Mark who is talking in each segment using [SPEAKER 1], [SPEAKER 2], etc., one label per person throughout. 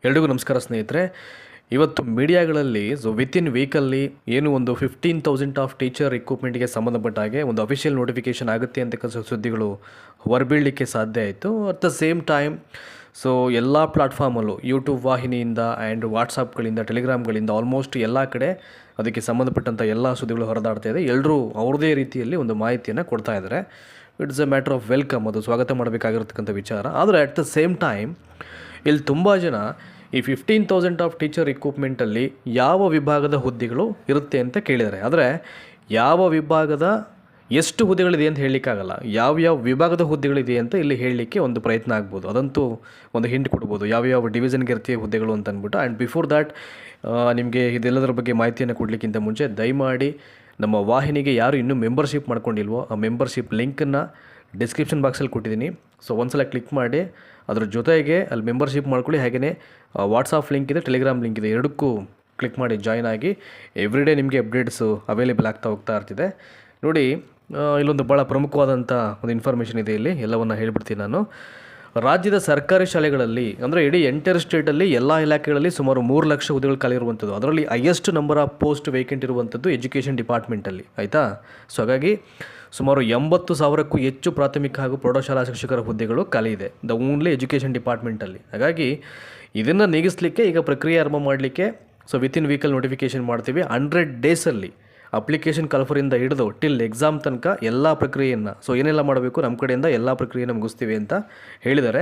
[SPEAKER 1] ಎಲ್ರಿಗೂ ನಮಸ್ಕಾರ ಸ್ನೇಹಿತರೆ. ಇವತ್ತು ಮೀಡಿಯಾಗಳಲ್ಲಿ ವಿತಿನ್ ವೀಕಲ್ಲಿ ಏನು ಒಂದು 15,000 ಆಫ್ ಟೀಚರ್ ರಿಕ್ರೂಟ್ಮೆಂಟ್ಗೆ ಸಂಬಂಧಪಟ್ಟ ಹಾಗೆ ಒಂದು ಅಫಿಷಿಯಲ್ ನೋಟಿಫಿಕೇಷನ್ ಆಗುತ್ತೆ ಅಂತಕ್ಕಂಥ ಸುದ್ದಿಗಳು ಹೊರಬೀಳಲಿಕ್ಕೆ ಸಾಧ್ಯ ಆಯಿತು. ಅಟ್ ದ ಸೇಮ್ ಟೈಮ್ ಎಲ್ಲ ಪ್ಲಾಟ್ಫಾರ್ಮಲ್ಲೂ ಯೂಟ್ಯೂಬ್ ವಾಹಿನಿಯಿಂದ ಆ್ಯಂಡ್ ವಾಟ್ಸಪ್ಗಳಿಂದ ಟೆಲಿಗ್ರಾಮ್ಗಳಿಂದ ಆಲ್ಮೋಸ್ಟ್ ಎಲ್ಲ ಕಡೆ ಅದಕ್ಕೆ ಸಂಬಂಧಪಟ್ಟಂಥ ಎಲ್ಲ ಸುದ್ದಿಗಳು ಹೊರದಾಡ್ತಾ ಇದೆ. ಎಲ್ಲರೂ ಅವ್ರದ್ದೇ ರೀತಿಯಲ್ಲಿ ಒಂದು ಮಾಹಿತಿಯನ್ನು ಕೊಡ್ತಾ ಇದ್ದಾರೆ. It's A matter of welcome, ಅದು ಸ್ವಾಗತ ಮಾಡಬೇಕಾಗಿರ್ತಕ್ಕಂಥ ವಿಚಾರ. ಆದರೆ ಅಟ್ ದ ಸೇಮ್ ಟೈಮ್ ಇಲ್ಲಿ ತುಂಬ ಜನ ಈ 15,000 ಆಫ್ ಟೀಚರ್ ರಿಕ್ರೂಟ್ಮೆಂಟಲ್ಲಿ ಯಾವ ವಿಭಾಗದ ಹುದ್ದೆಗಳು ಇರುತ್ತೆ ಅಂತ ಕೇಳಿದ್ದಾರೆ. ಆದರೆ ಯಾವ ವಿಭಾಗದ ಎಷ್ಟು ಹುದ್ದೆಗಳಿದೆ ಅಂತ ಹೇಳಲಿಕ್ಕಾಗಲ್ಲ. ಯಾವ್ಯಾವ ವಿಭಾಗದ ಹುದ್ದೆಗಳಿದೆ ಅಂತ ಇಲ್ಲಿ ಹೇಳಲಿಕ್ಕೆ ಒಂದು ಪ್ರಯತ್ನ ಆಗ್ಬೋದು. ಅದಂತೂ ಒಂದು ಹಿಂಟ್ ಕೊಡ್ಬೋದು, ಯಾವ್ಯಾವ ಡಿವಿಷನ್ಗೆ ಇರ್ತೀವಿ ಹುದ್ದೆಗಳು ಅಂತ ಅಂದ್ಬಿಟ್ಟು. ಆ್ಯಂಡ್ ಬಿಫೋರ್ ದ್ಯಾಟ್ ನಿಮಗೆ ಇದೆಲ್ಲದರ ಬಗ್ಗೆ ಮಾಹಿತಿಯನ್ನು ಕೊಡಲಿಕ್ಕಿಂತ ಮುಂಚೆ ದಯಮಾಡಿ ನಮ್ಮ ವಾಹಿನಿಗೆ ಯಾರು ಇನ್ನೂ ಮೆಂಬರ್ಶಿಪ್ ಮಾಡ್ಕೊಂಡಿಲ್ವೋ ಆ ಮೆಂಬರ್ಶಿಪ್ ಲಿಂಕನ್ನು ಡಿಸ್ಕ್ರಿಪ್ಷನ್ ಬಾಕ್ಸಲ್ಲಿ ಕೊಟ್ಟಿದ್ದೀನಿ. ಒಂದ್ಸಲ ಕ್ಲಿಕ್ ಮಾಡಿ ಅದ್ರ ಜೊತೆಗೆ ಅಲ್ಲಿ ಮೆಂಬರ್ಶಿಪ್ ಮಾಡ್ಕೊಳ್ಳಿ. ಹಾಗೆಯೇ ವಾಟ್ಸಾಪ್ ಲಿಂಕ್ ಇದೆ, ಟೆಲಿಗ್ರಾಮ್ ಲಿಂಕ್ ಇದೆ, ಎರಡಕ್ಕೂ ಕ್ಲಿಕ್ ಮಾಡಿ ಜಾಯ್ನ್ ಆಗಿ. ಎವ್ರಿಡೇ ನಿಮಗೆ ಅಪ್ಡೇಟ್ಸು ಅವೈಲೇಬಲ್ ಆಗ್ತಾ ಹೋಗ್ತಾ ಇರ್ತಿದೆ. ನೋಡಿ, ಇಲ್ಲೊಂದು ಭಾಳ ಪ್ರಮುಖವಾದಂಥ ಒಂದು ಇನ್ಫಾರ್ಮೇಷನ್ ಇದೆ. ಇಲ್ಲಿ ಎಲ್ಲವನ್ನು ಹೇಳ್ಬಿಡ್ತೀನಿ ನಾನು. ರಾಜ್ಯದ ಸರ್ಕಾರಿ ಶಾಲೆಗಳಲ್ಲಿ ಅಂದರೆ ಇಡೀ ಎಂಟೈರ್ ಸ್ಟೇಟಲ್ಲಿ ಎಲ್ಲ ಇಲಾಖೆಗಳಲ್ಲಿ ಸುಮಾರು 3 ಲಕ್ಷ ಹುದ್ದೆಗಳು ಖಾಲಿ ಇರುವಂಥದ್ದು. ಅದರಲ್ಲಿ highest number of post vacant ಇರುವಂಥದ್ದು ಎಜುಕೇಷನ್ ಡಿಪಾರ್ಟ್ಮೆಂಟಲ್ಲಿ, ಆಯಿತಾ. ಹಾಗಾಗಿ ಸುಮಾರು 80,000ಕ್ಕೂ ಹೆಚ್ಚು ಪ್ರಾಥಮಿಕ ಹಾಗೂ ಪ್ರೌಢಶಾಲಾ ಶಿಕ್ಷಕರ ಹುದ್ದೆಗಳು ಖಾಲಿ ಇದೆ ದ ಓನ್ಲಿ ಎಜುಕೇಷನ್ ಡಿಪಾರ್ಟ್ಮೆಂಟಲ್ಲಿ. ಹಾಗಾಗಿ ಇದನ್ನು ನೀಗಿಸಲಿಕ್ಕೆ ಈಗ ಪ್ರಕ್ರಿಯೆ ಆರಂಭ ಮಾಡಲಿಕ್ಕೆ ವಿತಿನ್ ವೀಕಲ್ಲಿ ನೋಟಿಫಿಕೇಷನ್ ಮಾಡ್ತೀವಿ. 100 ಡೇಸಲ್ಲಿ ಅಪ್ಲಿಕೇಶನ್ ಕಲ್ಫರಿಂದ ಹಿಡಿದು ಟಿಲ್ ಎಕ್ಸಾಮ್ ತನಕ ಎಲ್ಲ ಪ್ರಕ್ರಿಯೆಯನ್ನು ಏನೆಲ್ಲ ಮಾಡಬೇಕು ನಮ್ಮ ಕಡೆಯಿಂದ ಎಲ್ಲ ಪ್ರಕ್ರಿಯೆಯನ್ನು ಮುಗಿಸ್ತೀವಿ ಅಂತ ಹೇಳಿದ್ದಾರೆ.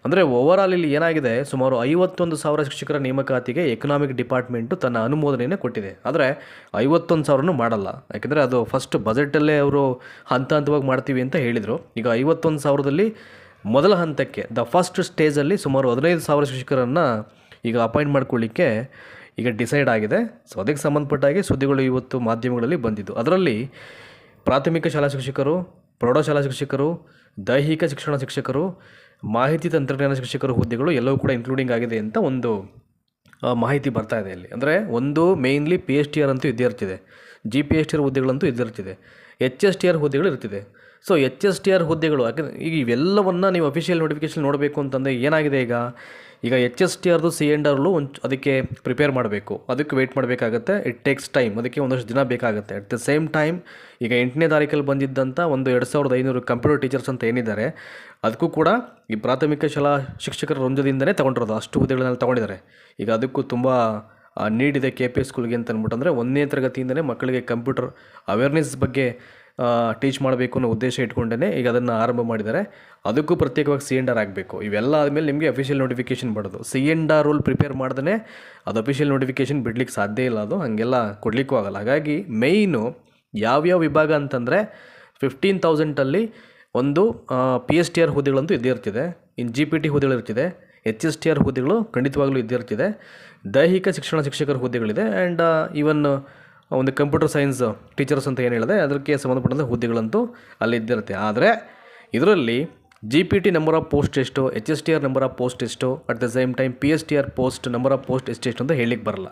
[SPEAKER 1] ಅಂದರೆ ಓವರಾಲ್ ಇಲ್ಲಿ ಏನಾಗಿದೆ, ಸುಮಾರು 51,000 ಶಿಕ್ಷಕರ ನೇಮಕಾತಿಗೆ ಎಕನಾಮಿಕ್ ಡಿಪಾರ್ಟ್ಮೆಂಟು ತನ್ನ ಅನುಮೋದನೆಯನ್ನು ಕೊಟ್ಟಿದೆ. ಆದರೆ 51,000 ಮಾಡಲ್ಲ, ಯಾಕೆಂದರೆ ಅದು ಫಸ್ಟ್ ಬಜೆಟಲ್ಲೇ ಅವರು ಹಂತವಾಗಿ ಮಾಡ್ತೀವಿ ಅಂತ ಹೇಳಿದರು. ಈಗ 51,000ದಲ್ಲಿ ಮೊದಲ ಹಂತಕ್ಕೆ ದ ಫಸ್ಟ್ ಸ್ಟೇಜಲ್ಲಿ ಸುಮಾರು 15,000 ಶಿಕ್ಷಕರನ್ನು ಈಗ ಅಪಾಯಿಂಟ್ ಮಾಡ್ಕೊಳ್ಳಿಕ್ಕೆ ಈಗ ಡಿಸೈಡ್ ಆಗಿದೆ. ಅದಕ್ಕೆ ಸಂಬಂಧಪಟ್ಟಾಗಿ ಸುದ್ದಿಗಳು ಇವತ್ತು ಮಾಧ್ಯಮಗಳಲ್ಲಿ ಬಂದಿದ್ದು. ಅದರಲ್ಲಿ ಪ್ರಾಥಮಿಕ ಶಾಲಾ ಶಿಕ್ಷಕರು, ಪ್ರೌಢಶಾಲಾ ಶಿಕ್ಷಕರು, ದೈಹಿಕ ಶಿಕ್ಷಣ ಶಿಕ್ಷಕರು, ಮಾಹಿತಿ ತಂತ್ರಜ್ಞಾನ ಶಿಕ್ಷಕರು ಹುದ್ದೆಗಳು ಎಲ್ಲವೂ ಕೂಡ ಇನ್ಕ್ಲೂಡಿಂಗ್ ಆಗಿದೆ ಅಂತ ಒಂದು ಮಾಹಿತಿ ಬರ್ತಾ ಇದೆ ಇಲ್ಲಿ. ಅಂದರೆ ಒಂದು ಮೇಯ್ನ್ಲಿ PSTR ಅಂತೂ ಇದ್ದೇ ಇರ್ತಿದೆ, GPSTR ಹುದ್ದೆಗಳಂತೂ ಇದ್ದೇ ಇರ್ತಿದೆ, HSTR ಹುದ್ದೆಗಳು ಇರ್ತಿದೆ. HSTR ಹುದ್ದೆಗಳು ಯಾಕೆಂದರೆ ಈಗ ಇವೆಲ್ಲವನ್ನು ನೀವು ಅಫಿಷಿಯಲ್ ನೋಟಿಫಿಕೇಷನ್ ನೋಡಬೇಕು ಅಂತಂದರೆ ಏನಾಗಿದೆ, ಈಗ HSTRದು C&Rಲು ಅದಕ್ಕೆ ಪ್ರಿಪೇರ್ ಮಾಡಬೇಕು, ಅದಕ್ಕೆ ವೆಯ್ಟ್ ಮಾಡಬೇಕಾಗತ್ತೆ. ಇಟ್ ಟೇಕ್ಸ್ ಟೈಮ್, ಅದಕ್ಕೆ ಒಂದಷ್ಟು ದಿನ ಬೇಕಾಗುತ್ತೆ. ಅಟ್ ದ ಸೇಮ್ ಟೈಮ್ ಈಗ 8ನೇ ತಾರೀಕಲ್ಲಿ ಬಂದಿದ್ದಂಥ ಒಂದು 2,500 ಕಂಪ್ಯೂಟರ್ ಟೀಚರ್ಸ್ ಅಂತ ಏನಿದ್ದಾರೆ ಅದಕ್ಕೂ ಕೂಡ ಈ ಪ್ರಾಥಮಿಕ ಶಾಲಾ ಶಿಕ್ಷಕರ ವೃಂದದಿಂದನೇ ತೊಗೊಂಡಿರೋದು. ಅಷ್ಟು ಹುದ್ದೆಗಳನ್ನೆಲ್ಲ ತೊಗೊಂಡಿದ್ದಾರೆ. ಈಗ ಅದಕ್ಕೂ ತುಂಬ ನೀಡಿದೆ KP ಸ್ಕೂಲ್ಗೆ ಅಂತ ಅಂದ್ಬಿಟ್ಟಂದರೆ 1ನೇ ತರಗತಿಯಿಂದನೇ ಮಕ್ಕಳಿಗೆ ಕಂಪ್ಯೂಟರ್ ಅವೇರ್ನೆಸ್ ಬಗ್ಗೆ ಟೀಚ್ ಮಾಡಬೇಕು ಅನ್ನೋ ಉದ್ದೇಶ ಇಟ್ಕೊಂಡೇ ಈಗ ಅದನ್ನು ಆರಂಭ ಮಾಡಿದ್ದಾರೆ. ಅದಕ್ಕೂ ಪ್ರತ್ಯೇಕವಾಗಿ C&R ಆಗಬೇಕು. ಇವೆಲ್ಲ ಆದಮೇಲೆ ನಿಮಗೆ ಅಫಿಷಿಯಲ್ ನೋಟಿಫಿಕೇಷನ್ ಬರೋದು. C&R ರೂಲ್ ಪ್ರಿಪೇರ್ ಮಾಡ್ದೇ ಅದು ಅಫಿಷಿಯಲ್ ನೋಟಿಫಿಕೇಷನ್ ಬಿಡ್ಲಿಕ್ಕೆ ಸಾಧ್ಯ ಇಲ್ಲ, ಅದು ಹಾಗೆಲ್ಲ ಕೊಡಲಿಕ್ಕೂ ಆಗಲ್ಲ. ಹಾಗಾಗಿ ಮೇಯ್ನು ಯಾವ್ಯಾವ ವಿಭಾಗ ಅಂತಂದರೆ 15,000ಅಲ್ಲಿ ಒಂದು PSTR ಹುದ್ದೆಗಳಂತೂ ಇದ್ದೇ ಇರ್ತಿದೆ, ಇನ್ನು GPT ಹುದ್ದೆಗಳಿರ್ತಿದೆ, HSTR ಹುದ್ದೆಗಳು ಖಂಡಿತವಾಗ್ಲೂ ಇದ್ದೇ ಇರ್ತಿದೆ, ದೈಹಿಕ ಶಿಕ್ಷಣ ಶಿಕ್ಷಕರ ಹುದ್ದೆಗಳಿದೆ, ಆ್ಯಂಡ್ ಈವನ್ ಒಂದು ಕಂಪ್ಯೂಟರ್ ಸೈನ್ಸ್ ಟೀಚರ್ಸ್ ಅಂತ ಏನು ಹೇಳಿದೆ ಅದಕ್ಕೆ ಸಂಬಂಧಪಟ್ಟಂಥ ಹುದ್ದೆಗಳಂತೂ ಅಲ್ಲಿ ಇದ್ದಿರುತ್ತೆ. ಆದರೆ ಇದರಲ್ಲಿ GPT ನಂಬರ್ ಆಫ್ ಪೋಸ್ಟ್ ಎಷ್ಟು, HSTR ನಂಬರ್ ಆಫ್ ಪೋಸ್ಟ್ ಎಷ್ಟು, at the same time PSTR post number of post ಎಷ್ಟು ಅಂತ ಹೇಳಲಿಕ್ಕೆ ಬರಲ್ಲ.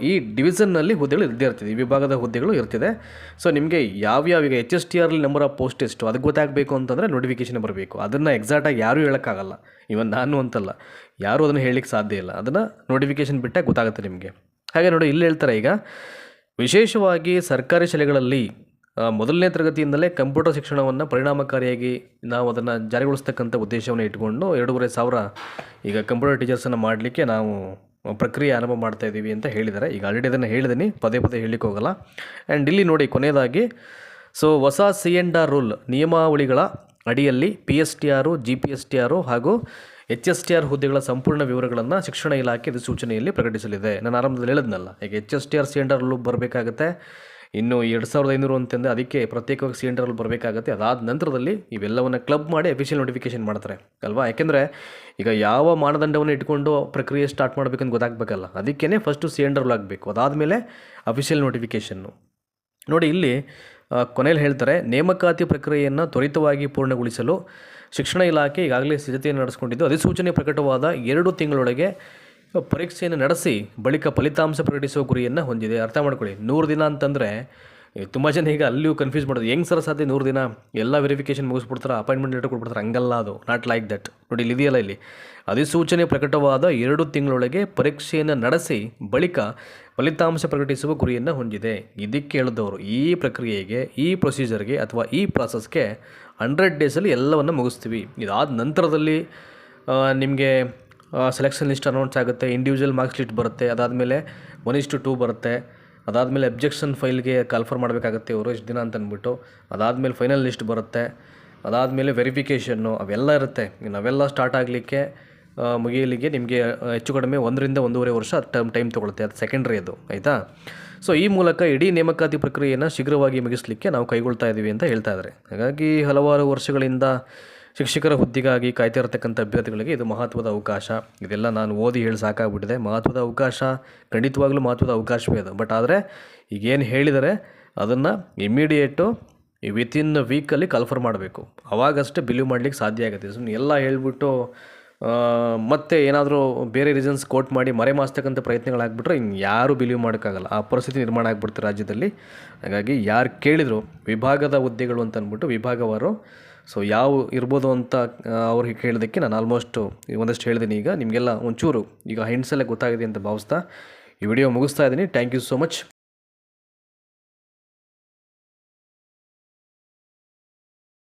[SPEAKER 1] ಈ ಡಿವಿಷನ್ನಲ್ಲಿ ಹುದ್ದೆಗಳು ಇದ್ದೇ ಇರ್ತಿದೆ, ಈ ವಿಭಾಗದ ಹುದ್ದೆಗಳು ಇರ್ತಿದೆ. ನಿಮಗೆ ಯಾವ್ಯಾವ ಈಗ HSTRಲಿ ನಂಬರ್ ಆಫ್ ಪೋಸ್ಟ್ ಎಷ್ಟು ಅದಕ್ಕೆ ಗೊತ್ತಾಗಬೇಕು ಅಂತಂದರೆ ನೋಟಿಫಿಕೇಷನ್ ಬರಬೇಕು. ಅದನ್ನು ಎಕ್ಸಾಕ್ಟಾಗಿ ಯಾರೂ ಹೇಳೋಕ್ಕಾಗಲ್ಲ, ಇವನ್ ನಾನು ಅಂತಲ್ಲ, ಯಾರೂ ಅದನ್ನು ಹೇಳಲಿಕ್ಕೆ ಸಾಧ್ಯ ಇಲ್ಲ. ಅದನ್ನು ನೋಟಿಫಿಕೇಷನ್ ಬಿಟ್ಟಾಗ ಗೊತ್ತಾಗುತ್ತೆ ನಿಮಗೆ. ಹಾಗೆ ನೋಡಿ, ಇಲ್ಲಿ ಹೇಳ್ತಾರೆ, ಈಗ ವಿಶೇಷವಾಗಿ ಸರ್ಕಾರಿ ಶಾಲೆಗಳಲ್ಲಿ 1ನೇ ತರಗತಿಯಿಂದಲೇ ಕಂಪ್ಯೂಟರ್ ಶಿಕ್ಷಣವನ್ನು ಪರಿಣಾಮಕಾರಿಯಾಗಿ ನಾವು ಅದನ್ನು ಜಾರಿಗೊಳಿಸ್ತಕ್ಕಂಥ ಉದ್ದೇಶವನ್ನು ಇಟ್ಕೊಂಡು 2,500 ಈಗ ಕಂಪ್ಯೂಟರ್ ಟೀಚರ್ಸನ್ನು ಮಾಡಲಿಕ್ಕೆ ನಾವು ಪ್ರಕ್ರಿಯೆ ಆರಂಭ ಮಾಡ್ತಾ ಇದ್ದೀವಿ ಅಂತ ಹೇಳಿದ್ದಾರೆ. ಈಗ ಆಲ್ರೆಡಿ ಅದನ್ನು ಹೇಳಿದ್ದೀನಿ, ಪದೇ ಹೇಳಲಿಕ್ಕೆ ಹೋಗಲ್ಲ. ಆ್ಯಂಡ್ ಇಲ್ಲಿ ನೋಡಿ, ಕೊನೆಯದಾಗಿ ಹೊಸ C&R ರೂಲ್ ನಿಯಮಾವಳಿಗಳ ಅಡಿಯಲ್ಲಿ PSTR, GPSTR ಹಾಗೂ HSTR ಹುದ್ದೆಗಳ ಸಂಪೂರ್ಣ ವಿವರಗಳನ್ನು ಶಿಕ್ಷಣ ಇಲಾಖೆ ಸೂಚನೆಯಲ್ಲಿ ಪ್ರಕಟಿಸಲಿದೆ. ನಾನು ಆರಂಭದಲ್ಲಿ ಹೇಳಿದ್ನಲ್ಲ, ಈಗ HSTR C&R ರೂಲ್ ಬರಬೇಕಾಗತ್ತೆ. ಇನ್ನು 2,500 ಅಂತಂದರೆ ಅದಕ್ಕೆ ಪ್ರತ್ಯೇಕವಾಗಿ C&R ರೂಲ್ ಬರಬೇಕಾಗತ್ತೆ. ಅದಾದ ನಂತರದಲ್ಲಿ ಇವೆಲ್ಲವನ್ನು ಕ್ಲಬ್ ಮಾಡಿ ಅಫಿಷಿಯಲ್ ನೋಟಿಫಿಕೇಷನ್ ಮಾಡ್ತಾರೆ ಅಲ್ವಾ. ಯಾಕೆಂದರೆ ಈಗ ಯಾವ ಮಾನದಂಡವನ್ನು ಇಟ್ಕೊಂಡು ಪ್ರಕ್ರಿಯೆ ಸ್ಟಾರ್ಟ್ ಮಾಡಬೇಕಂತ ಗೊತ್ತಾಗಬೇಕಲ್ಲ, ಅದಕ್ಕೇ ಫಸ್ಟು C&R ರೂಲ್ ಆಗಬೇಕು, ಅದಾದಮೇಲೆ ಅಫಿಷಿಯಲ್ ನೋಟಿಫಿಕೇಷನ್ನು. ನೋಡಿ, ಇಲ್ಲಿ ಕೊನೆಯಲ್ಲಿ ಹೇಳ್ತಾರೆ, ನೇಮಕಾತಿ ಪ್ರಕ್ರಿಯೆಯನ್ನು ತ್ವರಿತವಾಗಿ ಪೂರ್ಣಗೊಳಿಸಲು ಶಿಕ್ಷಣ ಇಲಾಖೆ ಈಗಾಗಲೇ ಸಿದ್ಧತೆಯನ್ನು ನಡೆಸಿಕೊಂಡಿದ್ದು ಅಧಿಸೂಚನೆ ಪ್ರಕಟವಾದ 2 ತಿಂಗಳೊಳಗೆ ಪರೀಕ್ಷೆಯನ್ನು ನಡೆಸಿ ಬಳಿಕ ಫಲಿತಾಂಶ ಪ್ರಕಟಿಸುವ ಗುರಿಯನ್ನು ಹೊಂದಿದೆ. ಅರ್ಥ ಮಾಡ್ಕೊಳ್ಳಿ, 100 ದಿನ ಅಂತಂದರೆ ತುಂಬ ಜನ ಈಗ ಅಲ್ಲಿಯೂ ಕನ್ಫ್ಯೂಸ್ ಮಾಡೋದು, ಹೆಂಗೆ ಸರ್ ಸಾಧ್ಯ 100 ದಿನ ಎಲ್ಲ ವೆರಿಫಿಕೇಷನ್ ಮುಗಿಸ್ಬಿಡ್ತಾರೆ, ಅಪಾಯಿಂಟ್ಮೆಂಟ್ ಲೆಟರ್ ಕೊಟ್ಬಿಡ್ತಾರೆ. ಹಂಗಲ್ಲ, ಅದು ನಾಟ್ ಲೈಕ್ ದಟ್. ನೋಡಿ, ಇಲ್ಲಿ ಇದೆಯಲ್ಲ, ಇಲ್ಲಿ ಅಧಿಸೂಚನೆ ಪ್ರಕಟವಾದ 2 ತಿಂಗಳೊಳಗೆ ಪರೀಕ್ಷೆಯನ್ನು ನಡೆಸಿ ಬಳಿಕ ಫಲಿತಾಂಶ ಪ್ರಕಟಿಸುವ ಗುರಿಯನ್ನು ಹೊಂದಿದೆ. ಇದಕ್ಕೆ ಹೇಳಿದವರು ಈ ಪ್ರಕ್ರಿಯೆಗೆ, ಈ ಪ್ರೊಸೀಜರ್ಗೆ ಅಥವಾ ಈ ಪ್ರಾಸೆಸ್ಗೆ 100 ಡೇಸಲ್ಲಿ ಎಲ್ಲವನ್ನು ಮುಗಿಸ್ತೀವಿ. ಇದಾದ ನಂತರದಲ್ಲಿ ನಿಮಗೆ ಸೆಲೆಕ್ಷನ್ ಲಿಸ್ಟ್ ಅನೌನ್ಸ್ ಆಗುತ್ತೆ, ಇಂಡಿವಿಜುವಲ್ ಮಾರ್ಕ್ಸ್ ಲಿಸ್ಟ್ ಬರುತ್ತೆ, ಅದಾದಮೇಲೆ 1:2 ಬರುತ್ತೆ, ಅದಾದಮೇಲೆ ಅಬ್ಜೆಕ್ಷನ್ ಫೈಲ್ಗೆ ಕಾಲ್ಫರ್ ಮಾಡಬೇಕಾಗುತ್ತೆ ಇವರು ಎಷ್ಟು ದಿನ ಅಂತ ಅಂದ್ಬಿಟ್ಟು, ಅದಾದಮೇಲೆ ಫೈನಲ್ ಲಿಸ್ಟ್ ಬರುತ್ತೆ, ಅದಾದಮೇಲೆ ವೆರಿಫಿಕೇಷನ್ನು ಅವೆಲ್ಲ ಇರುತ್ತೆ. ನಾವೆಲ್ಲ ಸ್ಟಾರ್ಟ್ ಆಗಲಿಕ್ಕೆ ಮುಗಿಯಲಿಕ್ಕೆ ನಿಮಗೆ ಹೆಚ್ಚು ಕಡಿಮೆ 1 ರಿಂದ 1.5 ವರ್ಷ ಟೈಮ್ ತೊಗೊಳುತ್ತೆ. ಅದು ಸೆಕೆಂಡ್ರಿ, ಅದು ಆಯಿತಾ. ಸೊ ಈ ಮೂಲಕ ಇಡೀ ನೇಮಕಾತಿ ಪ್ರಕ್ರಿಯೆಯನ್ನು ಶೀಘ್ರವಾಗಿ ಮುಗಿಸಲಿಕ್ಕೆ ನಾವು ಕೈಗೊಳ್ತಾ ಇದ್ದೀವಿ ಅಂತ ಹೇಳ್ತಾ ಇದ್ದಾರೆ. ಹಾಗಾಗಿ ಹಲವಾರು ವರ್ಷಗಳಿಂದ ಶಿಕ್ಷಕರ ಹುದ್ದೆಗಾಗಿ ಕಾಯ್ತಾ ಇರತಕ್ಕಂಥ ಅಭ್ಯರ್ಥಿಗಳಿಗೆ ಇದು ಮಹತ್ವದ ಅವಕಾಶ. ಇದೆಲ್ಲ ನಾನು ಓದಿ ಹೇಳಿ ಸಾಕಾಗ್ಬಿಟ್ಟಿದೆ. ಮಹತ್ವದ ಅವಕಾಶ, ಖಂಡಿತವಾಗ್ಲೂ ಮಹತ್ವದ ಅವಕಾಶವೇ ಅದು. ಬಟ್ ಆದರೆ ಈಗೇನು ಹೇಳಿದರೆ ಅದನ್ನು ಇಮ್ಮಿಡಿಯೇಟು ವಿತಿನ್ ವೀಕಲ್ಲಿ ಕನ್ಫರ್ಮ್ ಮಾಡಬೇಕು. ಅವಾಗಷ್ಟೇ ಬಿಲೀವ್ ಮಾಡಲಿಕ್ಕೆ ಸಾಧ್ಯ ಆಗುತ್ತೆ. ಸುಮ್ಮನೆ ಎಲ್ಲ ಹೇಳ್ಬಿಟ್ಟು ಮತ್ತೆ ಏನಾದರೂ ಬೇರೆ ರೀಸನ್ಸ್ ಕೋಟ್ ಮಾಡಿ ಮರೆಮಾಚ್ತಕ್ಕಂಥ ಪ್ರಯತ್ನಗಳಾಗ್ಬಿಟ್ರೆ ಇನ್ನು ಯಾರೂ ಬಿಲೀವ್ ಮಾಡೋಕ್ಕಾಗಲ್ಲ. ಆ ಪರಿಸ್ಥಿತಿ ನಿರ್ಮಾಣ ಆಗಿಬಿಡ್ತಾರೆ ರಾಜ್ಯದಲ್ಲಿ. ಹಾಗಾಗಿ ಯಾರು ಕೇಳಿದರು ವಿಭಾಗದ ಹುದ್ದೆಗಳು ಅಂತ ಅಂದ್ಬಿಟ್ಟು ವಿಭಾಗವಾರು ಸೊ ಯಾವ ಇರ್ಬೋದು ಅಂತ ಅವ್ರಿಗೆ ಕೇಳೋದಕ್ಕೆ ನಾನು ಆಲ್ಮೋಸ್ಟು ಒಂದಷ್ಟು ಹೇಳಿದ್ದೀನಿ. ಈಗ ನಿಮಗೆಲ್ಲ ಒಂಚೂರು ಈಗ ಹಿಂಟ್ಸಲ್ಲೇ ಗೊತ್ತಾಗಿದೆ ಅಂತ ಭಾವಿಸ್ತಾ ಈ ವಿಡಿಯೋ ಮುಗಿಸ್ತಾ ಇದ್ದೀನಿ. Thank you so much.